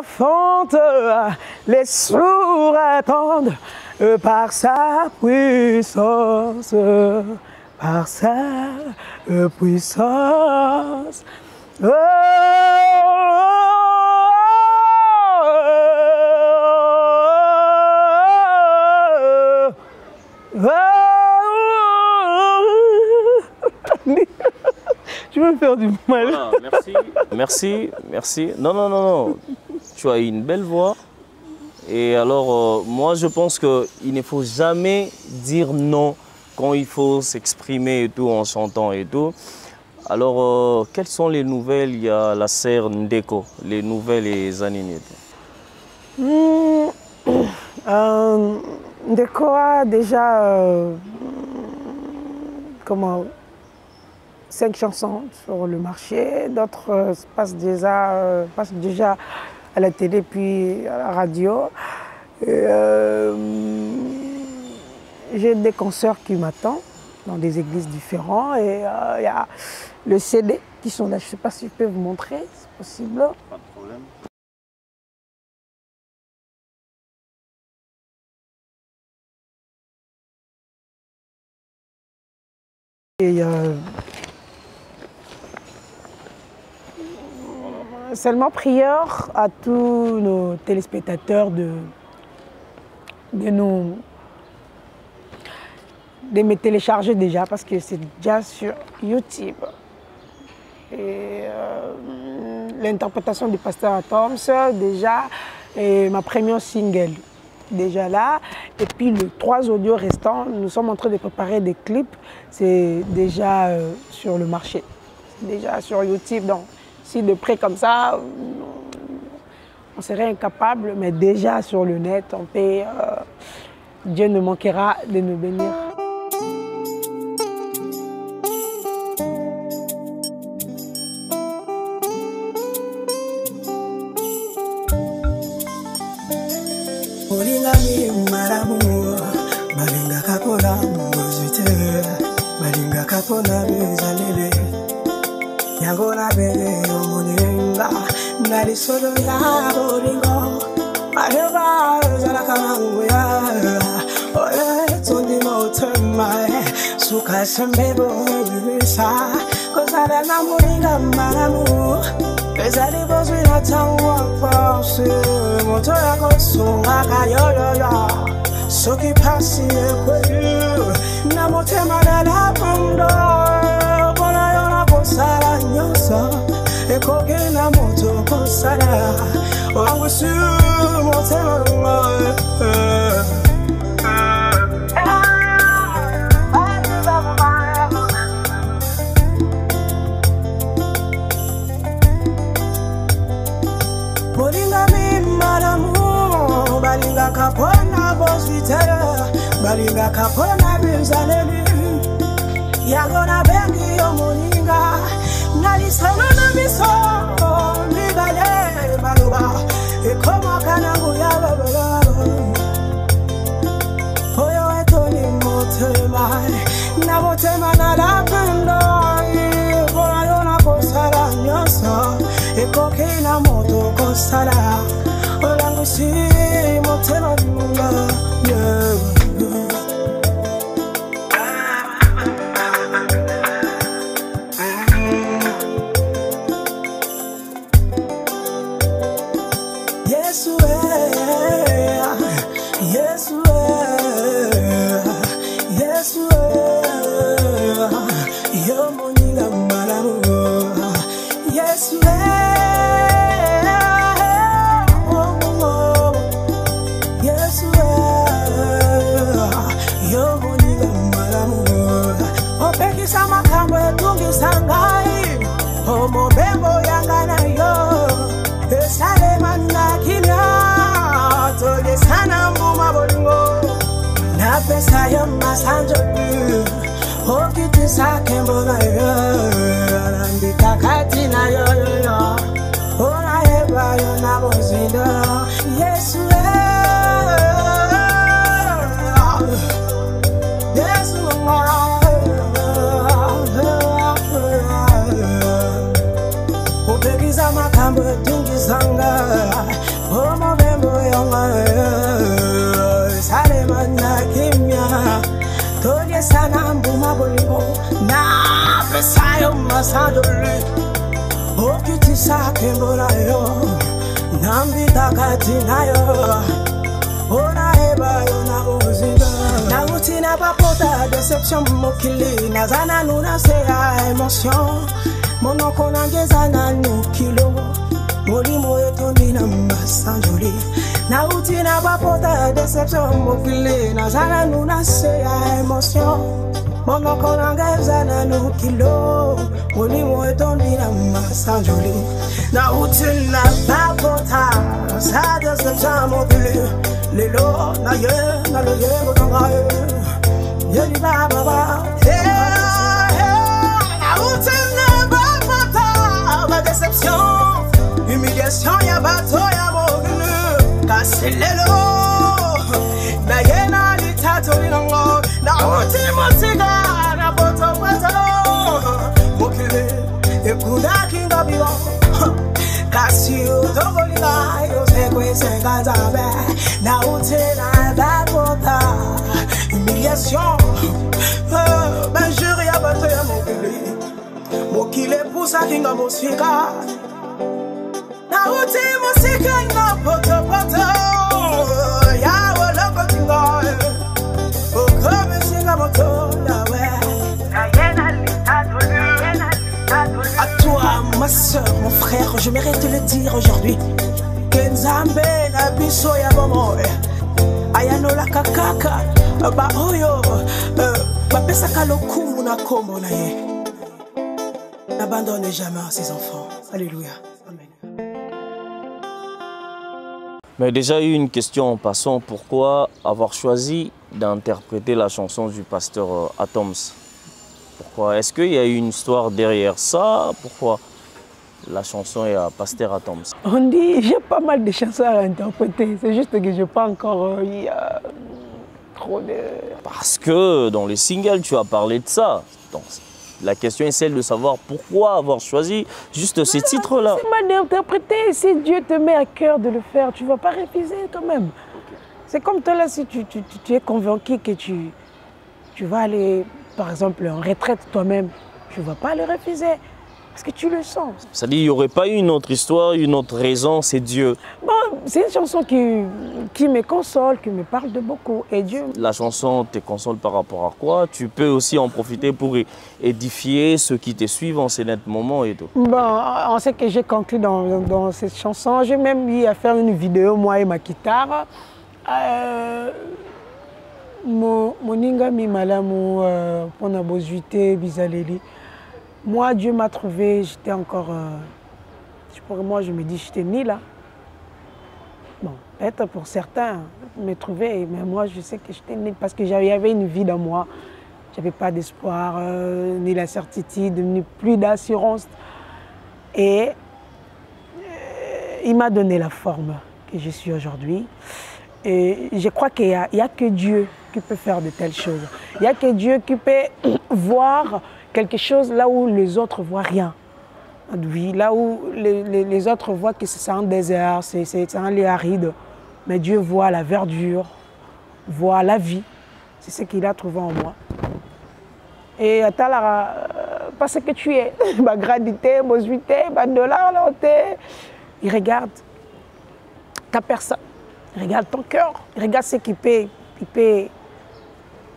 triomphante, les sourds attendent par sa puissance, par sa puissance. Oh, tu veux me faire du mal. Voilà, merci, merci. Non. Tu as une belle voix. Et alors, moi, je pense qu'il ne faut jamais dire non quand il faut s'exprimer et tout, en chantant et tout. Alors, quelles sont les nouvelles? Il y a la serre Ndeko, les nouvelles et les animés. Ndeko a déjà 5 chansons sur le marché, d'autres passent déjà à la télé puis à la radio. J'ai des concerts qui m'attendent dans des églises différentes et il y a le CD qui sont là. Je ne sais pas si je peux vous montrer, c'est possible. Pas de problème. Et seulement prière à tous nos téléspectateurs de me télécharger déjà parce que c'est déjà sur YouTube. Et l'interprétation du pasteur Atoms déjà, et ma première single déjà là. Et puis les 3 audios restants, nous sommes en train de préparer des clips, c'est déjà sur le marché, déjà sur YouTube. Donc si de près comme ça, on serait incapable, mais déjà sur le net, on peut, Dieu ne manquera de nous bénir. Nyangona bele omuninga nali solo ya bolingo areba zala kamanguya ole tondi motema suka sembebo bisa kozala na muninga maramu ezali bozwi na tangwa pause moto ya kosunga kayoyoyo soki pasi ekwe na motema la pondo Sara nyosa, ekoke na moto kosara. Wangusu motema Moringa mi malamu, balinga kapona bosvitera, balinga kapona bizaleli. Yagona bengi yomuninga nali sana miso migale baluba ekoma kana nguyaba baba oyo etoni motema na motema na la pendo bona yona kosala nyoso ekoke na moto kosala olangu si motema dunga Saya masanjo okiti sakembo na yo andika kati na yo ona eba yo na bozindo Yesu Yesu obekiza makambo tungisanga Oh mauvais moyen, Salemana Kimia, Toye Sanambuma Bolibo, Na Pesayo Masadoli, Okiti Sakimborayo, Nambi Takatinayo, Ona Eba Yona Uziga, Nautina Papota, déception Mokili, Nazana Nuna Sea émotion, Monokonangezana Nukilo. Molimo etondi na masanjoli na uti na papota deception mokile na zana nuna se ya emotion mono konanga zana no kilo molimo etondi na masanjoli na uti na papota sa deception mokile lelo na le ye motonga ye li baba na uti na papota ma déception. Humiliation, y'a bateau, y'a mon cassez l'élo. Na yena li tatoli nango. Na uti mosiga, na boto boto. Mokile, ekuda kinga biwa. Kasi utogolika, yo sekwe sengazabe. Na uti na bakota. Humiliation. Ben jure, y'a bateau, y'a mokile. Mokile poussa kinga mosiga. Nauti musika na poto poto ya wala kotinga o kome singa moto la à toi ma soeur mon frère je mérite de le dire aujourd'hui que Nzambe na biso ya bomo ayano la kakaka ba oyo ba pesa kalokumu na kombo na ye n'abandonne jamais ses enfants. Alléluia. Amen. Mais déjà eu une question en passant, pourquoi avoir choisi d'interpréter la chanson du pasteur Atoms? Pourquoi? Est-ce qu'il y a eu une histoire derrière ça? Pourquoi la chanson est à pasteur Atoms? On dit, j'ai pas mal de chansons à interpréter, c'est juste que je n'ai pas encore eu trop de... Parce que dans les singles, tu as parlé de ça. Donc, la question est celle de savoir pourquoi avoir choisi juste ces titres-là. C'est mal d'interpréter. Si Dieu te met à cœur de le faire, tu ne vas pas refuser quand même. C'est comme toi là, si tu es convaincu que tu vas aller, par exemple, en retraite toi-même, tu ne vas pas le refuser. Parce que tu le sens. Ça dit, il n'y aurait pas eu une autre histoire, une autre raison, c'est Dieu. Bon, c'est une chanson qui me console, qui me parle de beaucoup. Et Dieu... La chanson te console par rapport à quoi? Tu peux aussi en profiter pour édifier ceux qui te suivent en ces nets moments et tout. Bon, on sait que j'ai conclu dans cette chanson. J'ai même eu à faire une vidéo, moi et ma guitare. Moninga mi malamu pona bozuité bizaleli. Moi, Dieu m'a trouvé, j'étais encore... moi, je me dis, j'étais née là. Bon, peut-être pour certains, me trouver, mais moi, je sais que j'étais née parce qu'il y avait une vie dans moi. Je n'avais pas d'espoir, ni la certitude, ni plus d'assurance. Et il m'a donné la forme que je suis aujourd'hui. Et je crois qu'il n'y a que Dieu qui peut faire de telles choses. Il n'y a que Dieu qui peut voir quelque chose là où les autres ne voient rien. Oui, là où les autres voient que c'est un désert, c'est un lieu aride. Mais Dieu voit la verdure, voit la vie. C'est ce qu'il a trouvé en moi. Et parce que tu es, ma gradité, ma juité, ma dollar, il regarde ta personne, il regarde ton cœur, il regarde ce qu'il peut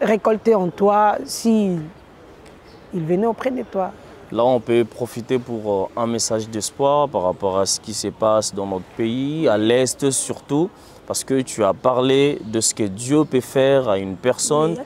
récolter en toi si il venait auprès de toi. Là, on peut profiter pour un message d'espoir par rapport à ce qui se passe dans notre pays, à l'Est surtout, parce que tu as parlé de ce que Dieu peut faire à une personne.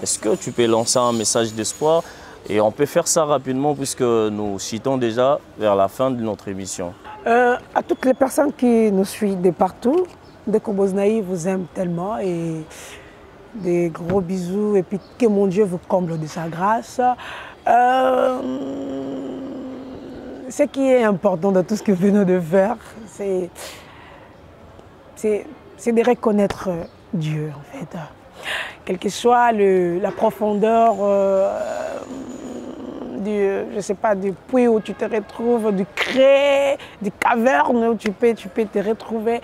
Est-ce que tu peux lancer un message d'espoir? Et on peut faire ça rapidement puisque nous citons déjà vers la fin de notre émission. À toutes les personnes qui nous suivent de partout, de Koboznaï vous aime tellement et des gros bisous et puis que mon Dieu vous comble de sa grâce. Ce qui est important dans tout ce que nous venons de faire, c'est de reconnaître Dieu en fait. Quelle que soit la profondeur je sais pas, du puits où tu te retrouves, du cré, du caverne où tu peux te retrouver.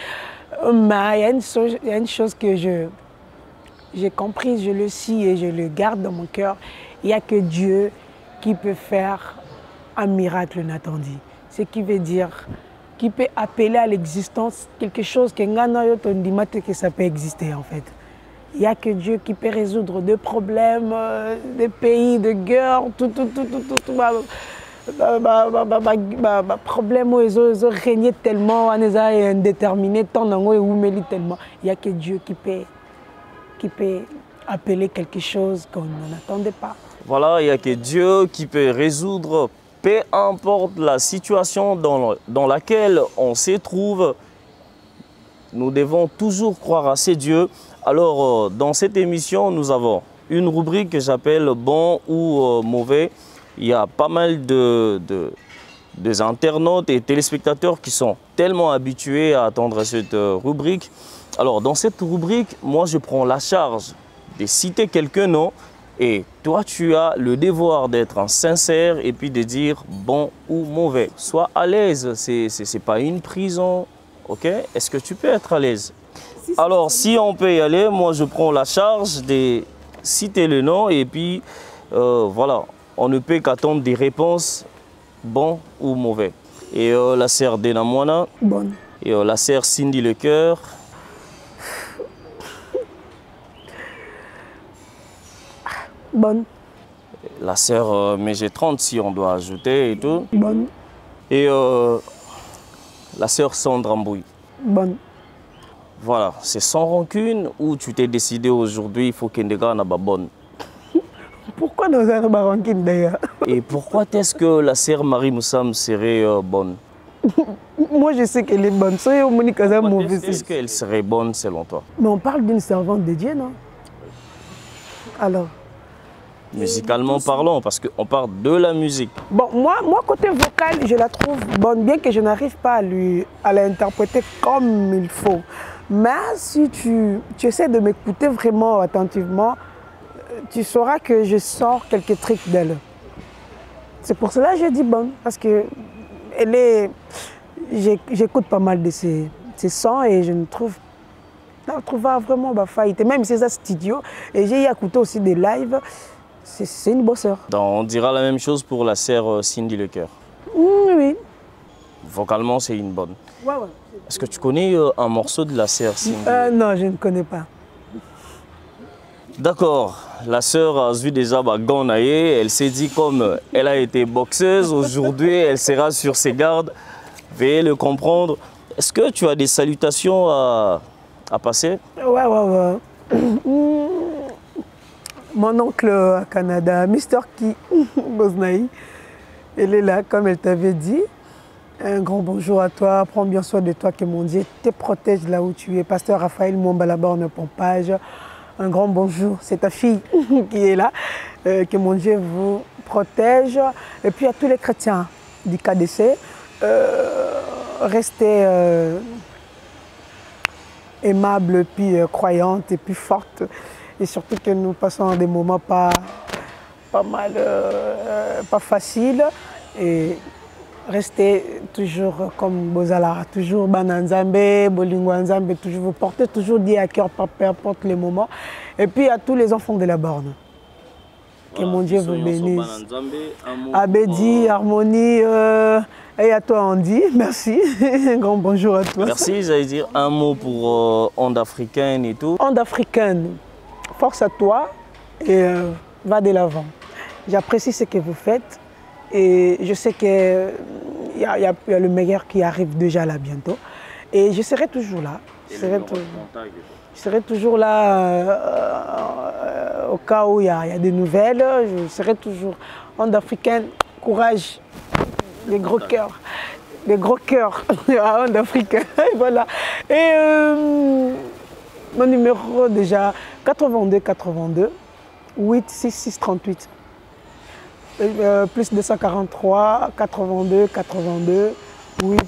Mais il y a une chose que j'ai comprise, je le sais et je le garde dans mon cœur. Il n'y a que Dieu qui peut faire un miracle inattendu. Ce qui veut dire qui peut appeler à l'existence quelque chose que que ça peut exister en fait. Il n'y a que Dieu qui peut résoudre des problèmes, des pays, des guerres, tout. Problème où ils ont régné tellement, on les a indéterminés, tellement. Il n'y a que Dieu qui peut appeler quelque chose qu'on n'attendait pas. Voilà, il n'y a que Dieu qui peut résoudre, peu importe la situation dans laquelle on se trouve. Nous devons toujours croire à ces dieux. Alors, dans cette émission, nous avons une rubrique que j'appelle « Bon ou mauvais ». Il y a pas mal des internautes et téléspectateurs qui sont tellement habitués à attendre cette rubrique. Alors, dans cette rubrique, moi, je prends la charge de citer quelques noms et toi, tu as le devoir d'être sincère et puis de dire bon ou mauvais. Sois à l'aise, ce n'est pas une prison, ok? Est-ce que tu peux être à l'aise? Alors, si on peut y aller, moi, je prends la charge de citer le nom et puis, voilà, on ne peut qu'attendre des réponses bon ou mauvais. Et la sœur Denamwana. Bonne. Et la sœur Cindy Lecoeur. Bonne. La sœur MG30, si on doit ajouter et tout. Bonne. Et la sœur Sandra Mbouy. Bonne. Voilà, c'est sans rancune ou tu t'es décidé aujourd'hui, il faut qu'elle soit bonne. Pourquoi nous avons pas rancune d'ailleurs? Et pourquoi est-ce que la sœur Marie Moussam serait bonne? Moi je sais qu'elle est bonne. Est-ce qu'elle serait bonne selon toi? Mais on parle d'une servante de Dieu, non? Alors? Musicalement parlant, parce qu'on parle de la musique. Bon, moi, côté vocal, je la trouve bonne, bien que je n'arrive pas à l'interpréter comme il faut. Mais si tu essaies de m'écouter vraiment attentivement, tu sauras que je sors quelques trucs d'elle. C'est pour cela que je dis bonne, parce que j'écoute pas mal de ses sons et je ne trouve pas vraiment faillite. Même si c'est un studio, et j'ai écouté aussi des lives. C'est une bosseur. On dira la même chose pour la sœur Cindy Lecoeur. Oui. Vocalement, c'est une bonne. Ouais. Est-ce que tu connais un morceau de la sœur Cindy? Non, je ne connais pas. D'accord. La sœur a vu déjà Ganaye. Elle s'est dit comme elle a été boxeuse, aujourd'hui elle sera sur ses gardes. Veuillez le comprendre. Est-ce que tu as des salutations à passer? Ouais. Mon oncle à Canada, Mr. Ki Boznaï, elle est là, comme elle t'avait dit. Un grand bonjour à toi, prends bien soin de toi, que mon Dieu te protège là où tu es. Pasteur Raphaël Mombalaborne Pompage, un grand bonjour, c'est ta fille qui est là. Que mon Dieu vous protège. Et puis à tous les chrétiens du KDC, restez aimables, puis croyantes et puis fortes. Et surtout que nous passons des moments pas faciles. Et restez toujours comme Bozala, toujours Bananzambe, Bolingwanzambe, toujours vous portez toujours Dieu à cœur, peu importe les moments. Et puis à tous les enfants de la borne. Que mon Dieu vous bénisse. Abedi, Harmonie, et à toi Andy, merci. Un grand bonjour à toi. Merci, j'allais dire un mot pour Onde Africaine et tout. Onde Africaine. Force à toi et va de l'avant. J'apprécie ce que vous faites et je sais qu'il y a le meilleur qui arrive déjà là bientôt. Et je serai toujours là. Je serai toujours là au cas où il y a des nouvelles. Je serai toujours Onde Africaine. Courage, les gros cœurs. Les gros cœurs à Onde Africaine. Voilà. Et mon numéro déjà 82 8 66 38 plus 243 82 8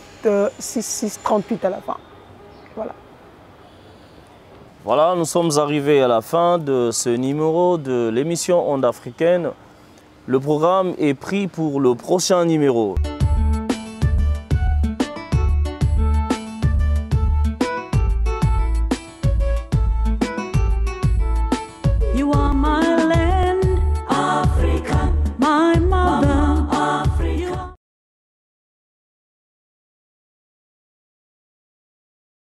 66 38 à la fin. Voilà, nous sommes arrivés à la fin de ce numéro de l'émission Onde Africaine. Le programme est pris pour le prochain numéro.